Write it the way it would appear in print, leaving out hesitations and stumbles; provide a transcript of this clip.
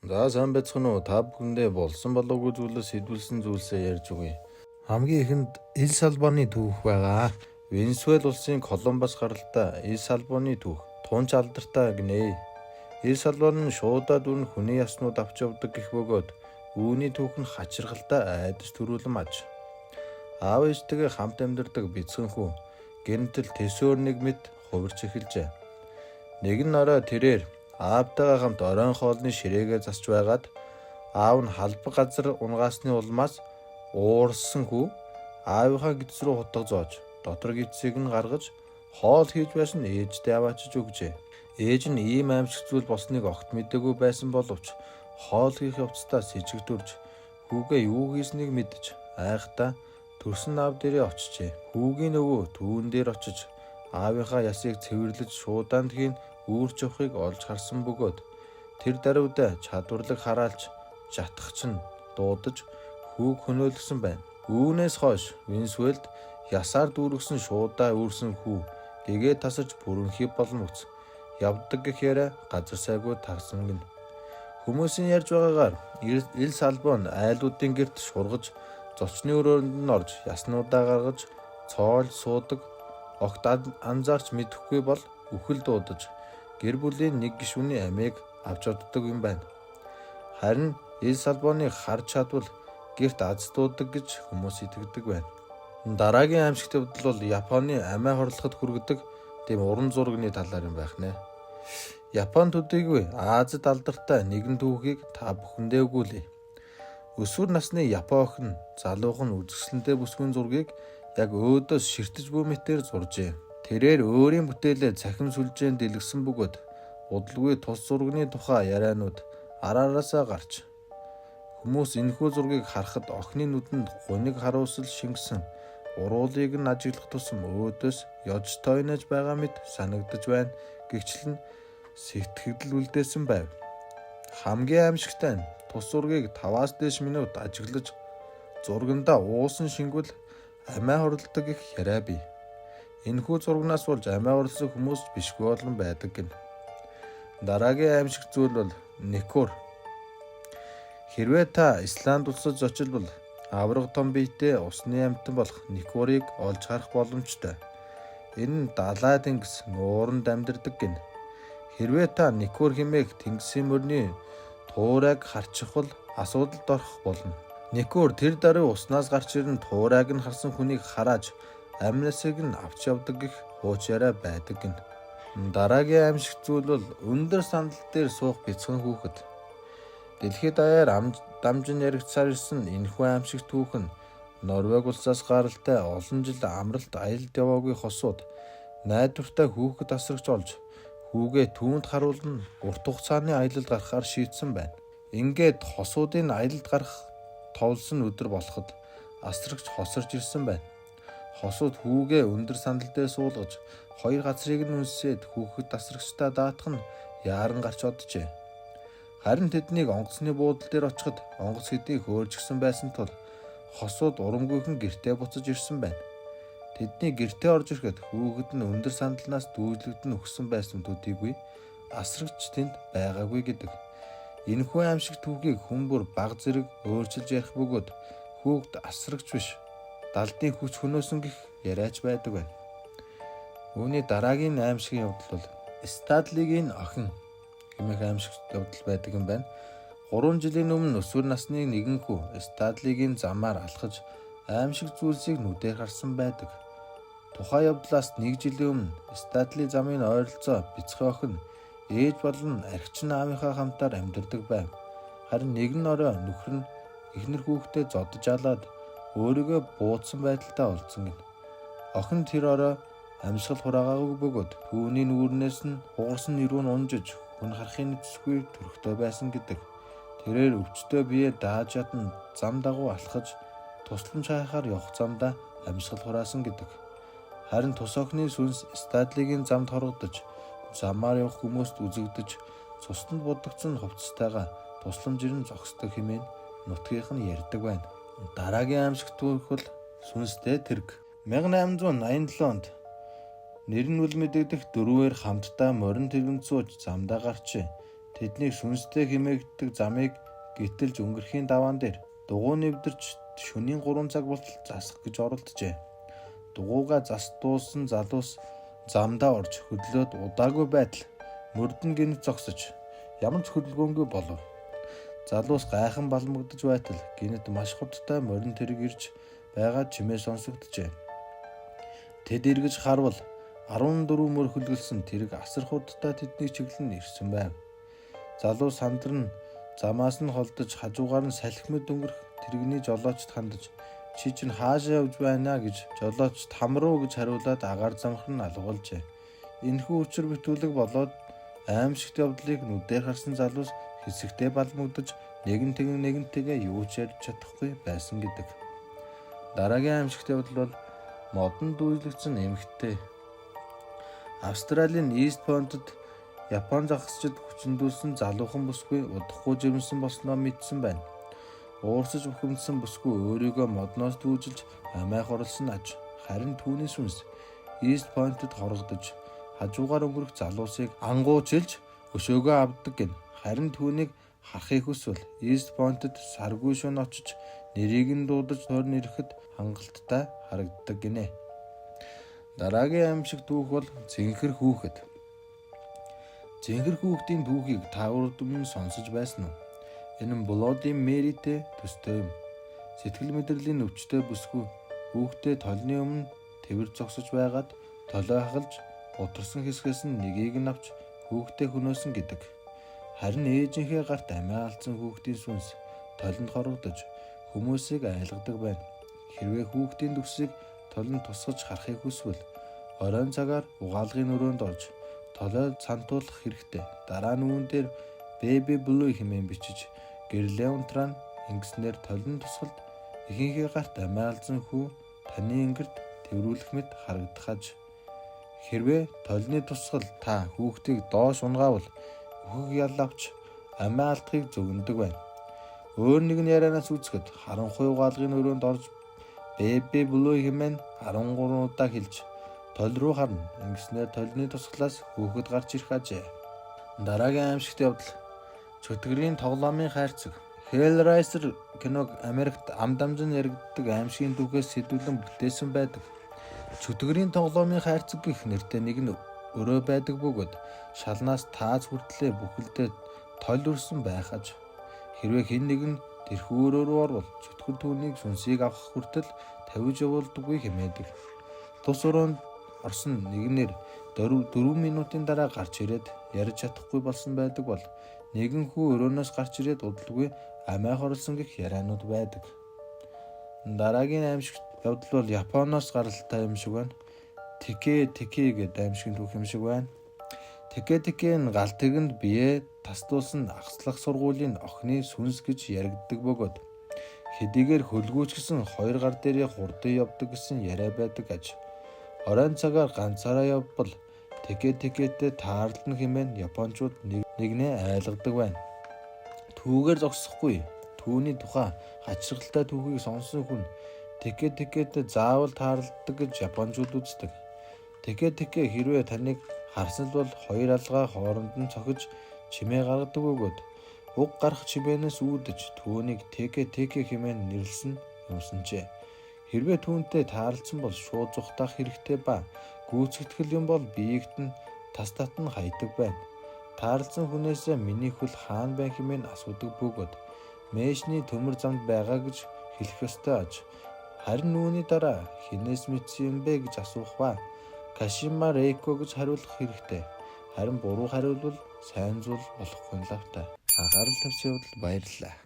За сайн байцгаана уу? Та бүхэндээ болсон болоогүй зүйлээс сэдвүүлсэн зүйлсээ ярьж өгье. Хамгийн ихэнд ил салбаны түүх байгаа. Венесуэл улсын Колумбас гаралтай ил салбаны түүх. Тунч алдартай гинэ. Ил салбан нь шуудаад үрн хүний яснууд авч явдаг гэх бөгөөд үүний түүх нь хачиргалтай айдас төрүүлэн аж. Аав ээжтэйгээ хамт амьдардаг бяцхан хүү гэнтэл тэсөөр нэг мэт хувирч эхэлжээ. Нэгэн орой тэрээр аавтайгаа хамт оройн хоолны ширээгээ засч байгаад аав нь халбаг газар унгаасны улмаас уурсан хүү аавынхаа гидс рүү хутга зоож дотор гидсийг нь гаргаж хоол хийж байсан ээжтэй аваачиж өгжээ. Ээж нь ийм аимшиг зүйл болсныг огт мэдээгүй байсан боловч хоол хийх явцдаа с ижиг дүрж хүүгээ юу хийснийг мэдэж айхтаа төрсөн аав дээрээ очижээ. Хүүгийн өвөө түүн дээр очиж аавынхаа ясыг цэвэрлэж шуудаанд хийн үүрч явахыг олж харсан бөгөөд тэр даруйдаа чадварлаг хараалж жатах чинь дуудаж хүүг хөнөөлгсөн байна. Үүнээс хойш Венесуэлд ясаар дүүргсэн шуудаа үүрсэн хүү гэгээ тасарч бүрэнхий болон үц явдаг гэх яриа газар сайгүй тарсан гин. Хүмүүсийн ярьж байгаагаар ил салбан айлуудын герт шургаж зочны өрөөнд нь орж яснуудаа гаргаж цоолж суудаг огт анзаарч мэдэхгүй бол үхэл дуудаж гэр бүлийн нэг гишүүний амийг авч оддог юм байна. Харин ил салбаны хар чадвал гэрт аз дуудаг гэж хүмүүс итгэдэг байна. Дараагийн аимшигт явдал бол Японы амиа хорлоход хүргэдэг тийм уран зурагны талаар юм байх нэ. Япон төдийгүй Азид алдартай нэгэн түүхийг та бүхэндээ өгүүлье. Өсвөр насны Япон охин залуухан үзэсгэлэнтэй бүсгүйн зургийг яг өөдөөс ширтэж буй мэтээр зуржээ. Тэрээр өөрийн бүтээлээ цахим сүлжээнд дэлгэсэн бөгөөд удалгүй тус зургийн тухай ярианууд араараасаа гарч хүмүүс энэхүү зургийг харахад охины нүдэнд гуниг харуулсал шингэсэн уруулыг нь ажиглах тусам өөдөөс ёж тойнож байгаа мэт санагдаж байна гэгчлэн сэтгэл үлдээсэн байв. Хамгийн аимшигтай нь тус зургийг 5-аас дээш минут ажиглаж зургандаа уусан шингвэл амиа хорлдог гэх яриа бий. Энэхүү зургнаас болж амиа хорлсон хүмүүс бишгүй олон байдаг гин. Дараагийн аимшиг зүйл бол Никор. Хэрвээ та Исланд улсад очилбол авраг том биетэй усны амьтан болох Никорыг олж харах боломжтой. Энэ нь далай тэнгис нууранд амьдардаг гин. Хэрвээ та Никор хэмээх тэнгисийн мөрний туурайг харчих бол асуудалд орох болно. Никор тэр даруй уснаас гарч ирэн туурайг нь харсан хүнийг харааж амнасыг нь авч явдаг гэх хууч яриа байдаг гин. Дараагийн аимшиг зүйл бол өндөр сандал дээр суух бяцхан хүүхэд. Дэлхийд даяар дамжин яригдсаар ирсэн энэхүү аимшиг түүх нь Норвеги улсаас гаралтай олон жил амралт аялалд яваагүй хосууд найдвартай хүүхэд асрагч олж хүүгээ түүнд харуулна урт хугацааны аялалд гарахаар шийдсэн байна. Ингээд хосуудын аялалд гарах товлсон өдөр болоход асрагч хосорж ирсэн байна. Хосууд хүүгээ өндөр сандал дээр суулгаж хоёр газрыг нь үнсээд хүүхэд асрагчтай даатах нь яаран гарч оджээ. Харин тэднийг онгоцны буудлын дээр очиход онгоц хэдийг хөөржгсөн байсан тул хосууд урамгүйхэн гэртээ буцаж ирсэн байна. Тэдний гэртээ орж ирэхэд хүүхэд нь өндөр сандалнаас дүүжлэгдэн өгсөн байсан төдийгүй асрагч тэнд байгаагүй гэдэг. Энэхүү аимшиг түүхийг хүн бүр баг зэрэг өөрчилж ярих бөгөөд хүүхэд асрагч биш далдын хүч хөнөөсөн гэх яриач байдаг байна. Үүний дараагийн аимшигын явдал бол Стадлигийн охин хэмээх аимшиг явдал байдаг юм байна. 3 жилийн өмнө өсвөр насны нэгэн хүү Стадлигийн замаар алхаж аимшиг зүйлсийг нүдээр харсан байдаг. Тухайн явдлаас 1 жилийн өмнө Стадли замын ойролцоо бяцхан охин ээж болон архичин аавынхаа хамтаар амьдардаг байв. Харин нэгэн орой нөхөр нь эхнэр хүүхдээ зодож алаад өөрийгөө буудсан байдалтай олдсон гин. Охин тэр орой амьсгал хураагаагүй бөгөөд түүний нүүрнээс нь хугарсан нэрүү нь унжиж хүн харахын эцэсгүй төрхтэй байсан гэдэг. Тэрээр өвчтөе бие дааж ядна зам дагуу алхаж тусламж хайхаар явах замдаа амьсгал хураасан гэдэг. Харин тус охины сүнс Стадлигийн замд хорогдож замаар явах хүмүүст үзэгдэж цустанд будагдсан хувцастайгаа тусламж ирэн зогсдог хэмээн нутгийнх нь ярьдаг байна. Дараагийн аимшиг түүх бол сүнстэй тэрэг. 1887 онд нэр нь үл мэдэгдэх дөрвөөр хамтдаа морин тэрэгнд сууж замдаа гарчээ. тэднийг сүнстэй хэмээгддэг замыг гítэлж өнгөрхийн даваан дээр дугуй нэвдэрч шөнийн 3 цаг болтол засах гэж оролджээ. Дугуйгаа зас дуусан залуус замдаа орж хөдлөөд удаагүй байтал мөрдөн гинт зогсож ямар ч хөдөлгөөнгүй болов. Залуус гайхан балмагдж байтал гинт маш хутдаа морин тэрэг ирж байгаа чимээ сонсогджээ. Тэд эргэж харвал 14 мөр хөлгөлсөн тэрэг асар хурдтай тэднийг чиглэн ирсэн байв. Залуу сандран замаас нь холдож хажуугаар нь салхи мэд өнгөрөх тэрэгний жолоочд хандаж "Чи чинь хаашаа явж байна" гэж жолоочд "Хам руу" гэж хариулаад агаар замхан алгуулжээ. Энэхүү учир битүүлэг болоод аимшигт явдлыг нүдээр харсан залуус хэсэгтээ балмагдаж нэгэнтэйгээ юу ч ярьж чадахгүй байсан гэдэг. Дараагийн аимшигт явдал бол модон дүүжлэгдсэн эмэгтэй. Австралийн Ист Понтод Япон загасчид хүчндүүлсэн залуухан бүсгүй удахгүй жирэмсэн болсноо мэдсэн байна. Уурсаж бухимдсан бүсгүй өөрийгөө модноос дүүжилж амайх орлсон аж. Харин түүний сүнс Ист Понтод хоргодож хажуугаар өнгөрөх залуусыг ангуучилж өшөөгөө авдаг гин. Харин түүнийг харахыг хүсвэл Ист Понтод саргүй шөнө очиж нэрийг нь дуудаж тойрон ирэхэд хангалттай харагддаг гинэ. Дараагийн аимшиг түүх бол Зэнхэр хүүхэд. Зэнхэр хүүхдийн түүхийг та үрдэн сонсож байсан уу? Энэ нь Bloody Maryтэй төстэй юм. Сэтгэл мэдрэлийн өвчтөй бүсгүй хүүхдээ толны өмнө тэвэр зогсож байгаад толоо хахалж утарсан хэсгээс нь нэгийг нь авч хүүхдээ хөнөөсөн гэдэг. Харин ээжийнхээ гарт амиа алдсан хүүхдийн сүнс толинд хорогдож хүмүүсийг айлгадаг байна. Хэрвээ хүүхдийн дүрсийг толинд тусгаж харахыг хүсвэл оройн цагаар угаалгын өрөөнд орж толоо цантуулах хэрэгтэй. Дараа нь үүн дээр Baby Blue хэмээн бичиж гэрлээ унтраа ингэснээр толин тусгалд ихэнхээ гарт амиа алдсан хүү таны ингэрд тэрвүүлэх мэт харагдах аж. Хэрвээ толны тусгал та хүүхдийг доош унгаавал үхэг ял авч амиа алдахыг зөвгөндөг байна. Өөр нэгэн ярианаас үзэхэд харанхуй угаалгын өрөөнд орж Baby Blue хэмээн 13 удаа хэлж тол руу харна. Ингэснээр толны тусгалаас хүүхэд гарч ирэх ажээ. Дараагийн аимшигт явдал Чөтгөрийн тоглоомын хайрцаг. Hellraiser киног Америкт амдамжин яригддаг аимшигын түүхээс сэдвүүлэн бүтээсэн байдаг. Чөтгөрийн тоглоомын хайрцаг гэх нэртэй нэг нь өрөө байдаг бөгөөд шалнаас тааз хүртлээр бүхэлдээ тол өрсөн байх аж. Хэрвээ хэн нэгэн тэрхүү өрөө рүү орвол чөтгөр түүнийг сүнсийг авах хүртэл тавьж явуулдаггүй хэмээдэг. Тус өрөөнд орсон нэгнэр 4 минутын дараа гарч ирээд ярьж чадахгүй болсон байдаг бол нэгэн хүү өрөөнөөс гарч ирээд удалгүй амиа хорлсон гэх яриануд байдаг. Дараагийн аимшигт явдал бол Японоос гаралтай юм шиг байна. Тэкэ гэдэг аимшигын түүх юм шиг байна. Тэкэ нь гал тэгэнд бие тасдуулсан ахслах сургуулийн охины сүнс гэж яригддаг бөгөөд хэдийгээр хөлгүүчгсэн 2 гар дээрээ хурдан явдаг гэсэн яриа байдаг аж. Оройн цагаар ганцаараа явбал тэкэтэй таарлна хэмээн японочууд нэгнээ айлгадаг байна. Түүгээр зогсохгүй түүний тухай хачиргалтай түүхийг сонсон хүн тэкэтэй заавал таарладаг гэж японочууд үздэг. Тэкэ хэрвээ таныг харсан бол 2 алгаа хооронд нь цохиж чимээ гаргадаг бөгөөд уг гарах чимээнээс үүдэж түүнийг тэкэ хэмээн нэрлсэн юмсанчээ. Хэрвээ түүнтэй таарлцсан бол шууд зүхтах хэрэгтэй ба гүйцэтгэл юм бол биеигт нь тас татан хайдаг байна. Таарлцсан хүнээсээ миний хөл хаана байна хэмээн асуудаг бөгөөд мэшний төмөр замд байгаа гэж хэлэх ёстой аж. Харин үүний дараа хинээс мэдсэн юм бэ гэж асуух ба Кашима Рейко гэж хариулах хэрэгтэй. Харин буруу хариулвал сайн зүйл болохгүй л авта. Анхаарал тавьсан явдалд баярлалаа.